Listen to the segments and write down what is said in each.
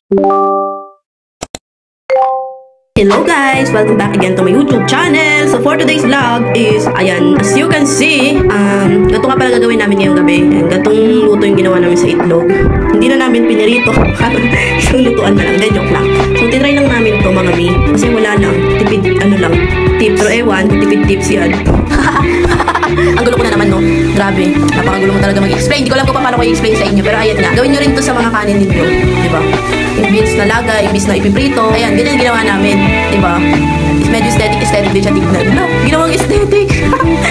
Hello guys! Welcome back again to my YouTube channel. So for today's vlog is, ayan, as you can see, gato nga pala gagawin namin ngayong gabi. Ayan, gatong luto yung ginawa namin sa itlog. Hindi na namin pinirito. Isang lutuan na lang. Then joke lang. So titry lang namin to mga mi. Kasi wala lang. Tipid, tips. Pero ewan, tipid tips yan. Ang gulo ko na naman, no? Grabe. Napakagulo mo talaga mag-explain. Hindi ko alam kung paano ko i-explain sa inyo. Pero ayan nga. Gawin nyo rin to sa mga kanin ninyo. Diba? Imbis na laga, imbis na ipiprito. Ayan, ganyan ginawa namin. Diba? Medyo aesthetic din siya tignan. No? Ginawang aesthetic.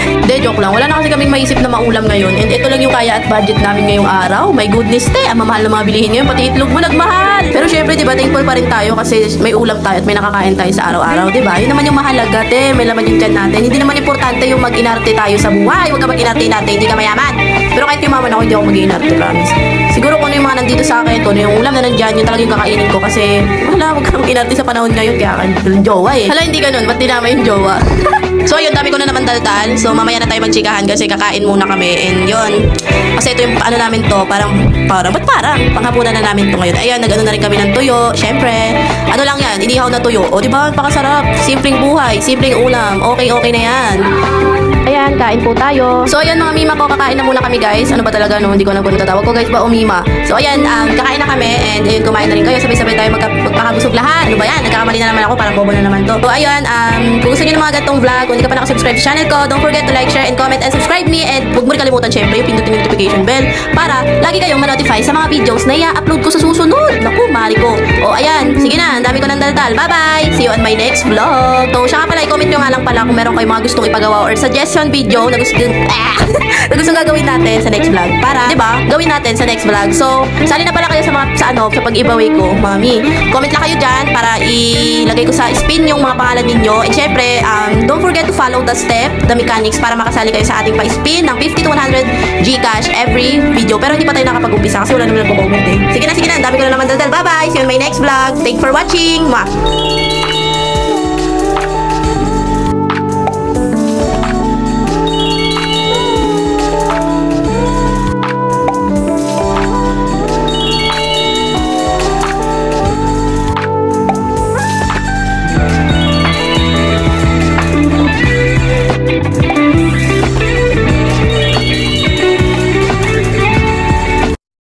Hindi, joke lang. Wala na kasi kaming maisip na maulam ngayon. And ito lang yung kaya at budget namin ngayong araw. My goodness, te. Ang mamahal na mga bilihin ngayon. Pati itlog mo nagmahal. Pero syempre, diba, thankful pa rin tayo kasi may ulam tayo at may nakakain tayo sa araw-araw. Diba? Yun naman yung mahalaga, te. May laman yung tiyan natin. Hindi naman importante yung mag-inarte tayo sa buhay. Huwag ka mag-inarte-inarte. Hindi ka mayaman. Pero kahit yumaman ako, hindi ako mag-inarte, promise. Siguro kung ano yung mga nandito sa akin, ito, yung ulam na nandyan, yun talaga yung kakainin ko. Kasi, wala, huwag ka mag-inarte sa panahon ngayon. Kaya jowa eh. Hala, hindi ganun. Ba't dinama yung jowa? So, yun, dami ko na naman daldal. So, mamaya na tayo magchikahan kasi kakain muna kami. And yun, kasi ito yung ano namin to, parang, panghapunan na namin to ngayon. Ayan, nag-ano na rin kami ng tuyo. Syempre, ano lang yan, inihaw na tuyo. O, diba, pakasarap. Simpleng buhay, simpleng ulam. Okay na yan. Ayan, kain po tayo. So, ayan mga mima ko, kakain na muna kami guys. Ano ba talaga, no? Hindi ko alam kung natatawag ko guys ba o mima. So, ayan, kakain na kami. And ayun, kumain na rin kayo. Sabay-sabay tayo magpakabusog lahat. Ano ba yan? Nagkakamali na naman ako, parang bobo na naman to. So, ayan, kung gusto niyo ng mga gatong vlog, kung hindi ka pa nakasubscribe sa channel ko, don't forget to like, share, and comment, and subscribe me. And huwag mo rin kalimutan, syempre, yung pindutin yung notification bell para lagi kayong ma-notify sa mga videos na i-upload ko sa susunod. Naku, mari ko. O, ayan, sige na, ang dami ko ng daldal. Bye-bye! See you on my next vlog. So, siya nga pala, i-comment nyo nga lang pala kung meron kayong mga gustong ipagawa or suggestion video na gusto gagawin natin sa next vlog para, 'di ba? Gawin natin sa next vlog. So, sali na pala kayo sa pag-giveaway ko, mami. Comment lang kayo diyan para ilagay ko sa spin yung mga pangalan ninyo. And syempre, don't forget to follow the mechanics para makasali kayo sa ating pa-spin ng 50 to 100 GCash every video. Pero hindi pa tayo nakapag-umpisa kasi wala naman nagko-comment eh. Sige na, ang dami ko na naman daldal. Bye-bye. See you in my next vlog. Thanks for watching. Mwah.